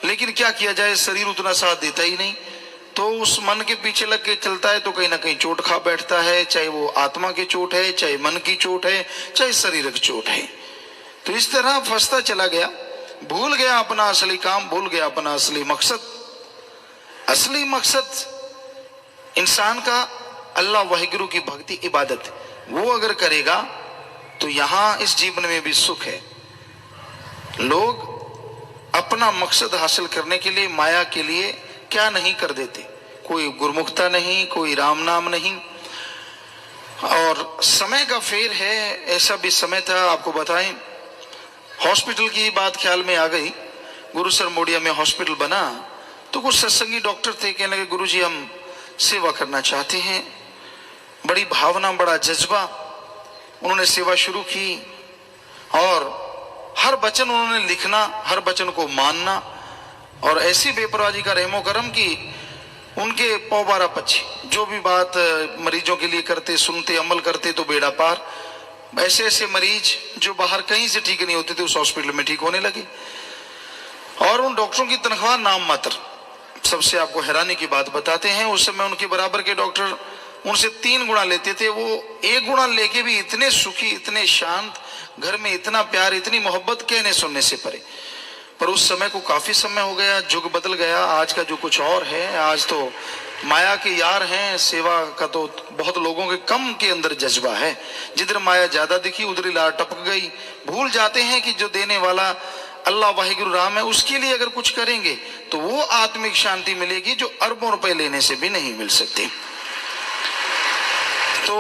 लेकिन क्या किया जाए, शरीर उतना साथ देता ही नहीं। तो उस मन के पीछे लग के चलता है तो कहीं ना कहीं चोट खा बैठता है, चाहे वो आत्मा की चोट है, चाहे मन की चोट है, चाहे शारीरिक चोट है। तो इस तरह फंसता चला गया, भूल गया अपना असली काम, भूल गया अपना असली मकसद। असली मकसद इंसान का अल्लाह वाहिगुरु की भक्ति इबादत, वो अगर करेगा तो यहां इस जीवन में भी सुख है। लोग अपना मकसद हासिल करने के लिए, माया के लिए क्या नहीं कर देते, कोई गुरमुखता नहीं, कोई राम नाम नहीं। और समय का फेर है, ऐसा भी समय था, आपको बताएं, हॉस्पिटल की बात ख्याल में आ गई। गुरुसर मोडिया में हॉस्पिटल बना तो कुछ सत्संगी डॉक्टर थे, कहने लगे गुरुजी हम सेवा करना चाहते हैं। बड़ी भावना, बड़ा जज्बा, उन्होंने सेवा शुरू की और हर वचन उन्होंने लिखना, हर वचन को मानना, और ऐसी बेपरवाही का रहमो करम की उनके पौबारा पक्षी जो भी बात मरीजों के लिए करते, सुनते, अमल करते तो बेड़ा पार। ऐसे ऐसे मरीज जो बाहर कहीं से ठीक नहीं होते थे उस हॉस्पिटल में ठीक होने लगे। और उन डॉक्टरों की तनख्वाह नाम मात्र। सबसे आपको हैरानी की बात बताते हैं, उस समय उनके बराबर के डॉक्टर उनसे 3 गुना लेते थे, वो 1 गुना लेके भी इतने सुखी, इतने शांत, घर में इतना प्यार, इतनी मोहब्बत, कहने सुनने से परे। पर उस समय को काफी समय हो गया, युग बदल गया, आज का जो कुछ और है। आज तो माया के यार हैं, सेवा का तो बहुत लोगों के कम के अंदर जज्बा है। जिधर माया ज्यादा दिखी उधर लार टपक गई। भूल जाते हैं कि जो देने वाला अल्लाह वाहिगुरु राम है, उसके लिए अगर कुछ करेंगे तो वो आत्मिक शांति मिलेगी जो अरबों रुपए लेने से भी नहीं मिल सकती। तो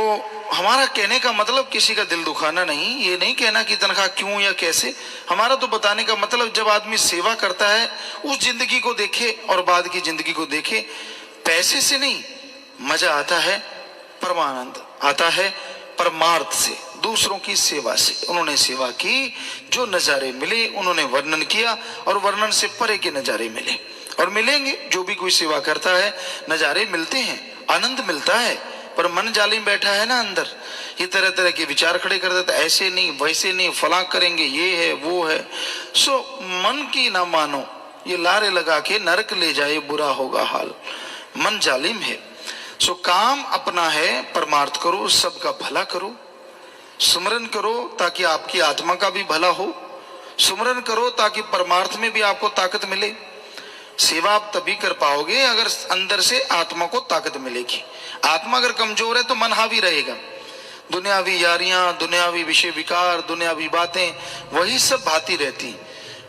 हमारा कहने का मतलब किसी का दिल दुखाना नहीं, ये नहीं कहना कि तनख्वाह क्यों या कैसे। हमारा तो बताने का मतलब जब आदमी सेवा करता है उस जिंदगी को देखे और बाद की जिंदगी को देखे। पैसे से नहीं, मजा आता है, परमानंद आता है परमार्थ से, दूसरों की सेवा से। उन्होंने सेवा की, जो नजारे मिले उन्होंने वर्णन किया, और वर्णन से परे के नजारे मिले और मिलेंगे। जो भी कोई सेवा करता है नजारे मिलते हैं, आनंद मिलता है, पर मन जालिम बैठा है ना अंदर, ये तरह तरह के विचार खड़े कर देता, ऐसे नहीं वैसे नहीं, फलां करेंगे, ये है वो है। सो मन की ना मानो, ये लारे लगा के नरक ले जाए, बुरा होगा हाल। मन जालिम है। सो काम अपना है, परमार्थ करो, सबका भला करो, सुमरन करो ताकि आपकी आत्मा का भी भला हो, सुमरन करो ताकि परमार्थ में भी आपको ताकत मिले। सेवा आप तभी कर पाओगे अगर अंदर से आत्मा को ताकत मिलेगी। आत्मा अगर कमजोर है तो मन हावी रहेगा। दुनियावी यारियां, दुनियावी विषय विकार, दुनियावी बातें, वही सब भाती रहती,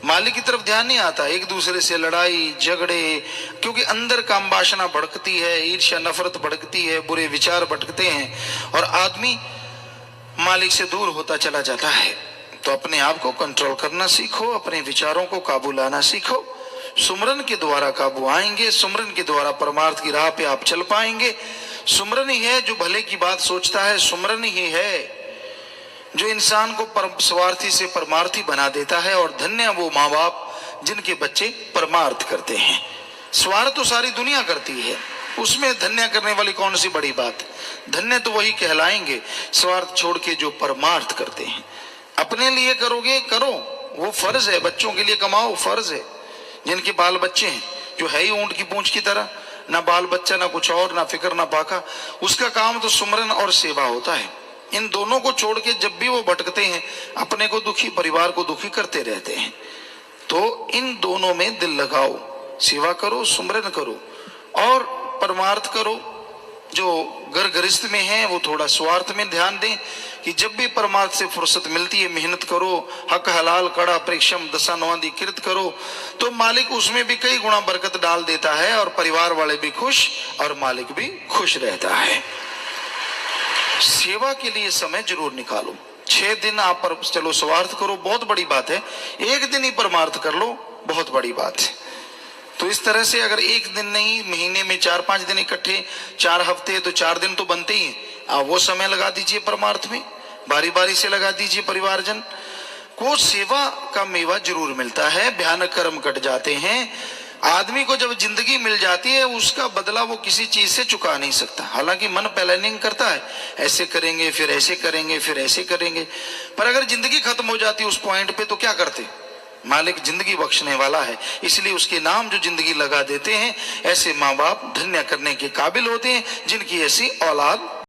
मालिक की तरफ ध्यान नहीं आता। एक दूसरे से लड़ाई झगड़े, क्योंकि अंदर काम वासना भड़कती है, ईर्ष्या नफरत भड़कती है, बुरे विचार भटकते हैं और आदमी मालिक से दूर होता चला जाता है। तो अपने आप को कंट्रोल करना सीखो, अपने विचारों को काबू लाना सीखो। सुमरन के द्वारा काबू आएंगे, सुमरन के द्वारा परमार्थ की राह पे आप चल पाएंगे। सुमरन ही है जो भले की बात सोचता है, सुमरन ही है जो इंसान को स्वार्थी से परमार्थी बना देता है। और धन्य वो माँ बाप जिनके बच्चे परमार्थ करते हैं। स्वार्थ तो सारी दुनिया करती है, उसमें धन्य करने वाली कौन सी बड़ी बात है? धन्य तो वही कहलाएंगे स्वार्थ छोड़ के जो परमार्थ करते हैं। अपने लिए करोगे करो, वो फर्ज है, बच्चों के लिए कमाओ फर्ज है। जिनके बाल बच्चे हैं, जो है ही ऊंट की पूंछ की तरह, ना बाल बच्चा ना कुछ और, ना फिक्र ना पाका, उसका काम तो सुमरन और सेवा होता है। इन दोनों को छोड़ के जब भी वो भटकते हैं, अपने को दुखी, परिवार को दुखी करते रहते हैं। तो इन दोनों में दिल लगाओ, सेवा करो, सुमरन करो और परमार्थ करो। जो घर गृहस्थ में है वो थोड़ा स्वार्थ में ध्यान दें कि जब भी परमार्थ से फुर्सत मिलती है मेहनत करो, हक हलाल कड़ा प्रेक्षम दशा नवादी कृत करो, तो मालिक उसमें भी कई गुना बरकत डाल देता है और परिवार वाले भी खुश और मालिक भी खुश रहता है। सेवा के लिए समय जरूर निकालो। 6 दिन आप पर चलो स्वार्थ करो, बहुत बड़ी बात है। 1 दिन ही परमार्थ कर लो, बहुत बड़ी बात है। तो इस तरह से अगर 1 दिन नहीं, महीने में 4-5 दिन इकट्ठे, 4 हफ्ते, तो 4 दिन तो बनते ही हैं। वो समय लगा दीजिए परमार्थ में, बारी बारी से लगा दीजिए। परिवारजन को सेवा का मेवा जरूर मिलता है, भयानक कर्म कट जाते हैं। आदमी को जब जिंदगी मिल जाती है उसका बदला वो किसी चीज से चुका नहीं सकता। हालांकि मन प्लानिंग करता है, ऐसे करेंगे फिर ऐसे करेंगे फिर ऐसे करेंगे, पर अगर जिंदगी खत्म हो जाती उस पॉइंट पे तो क्या करते? मालिक जिंदगी बख्शने वाला है, इसलिए उसके नाम जो जिंदगी लगा देते हैं, ऐसे माँ बाप धन्य करने के काबिल होते हैं जिनकी ऐसी औलाद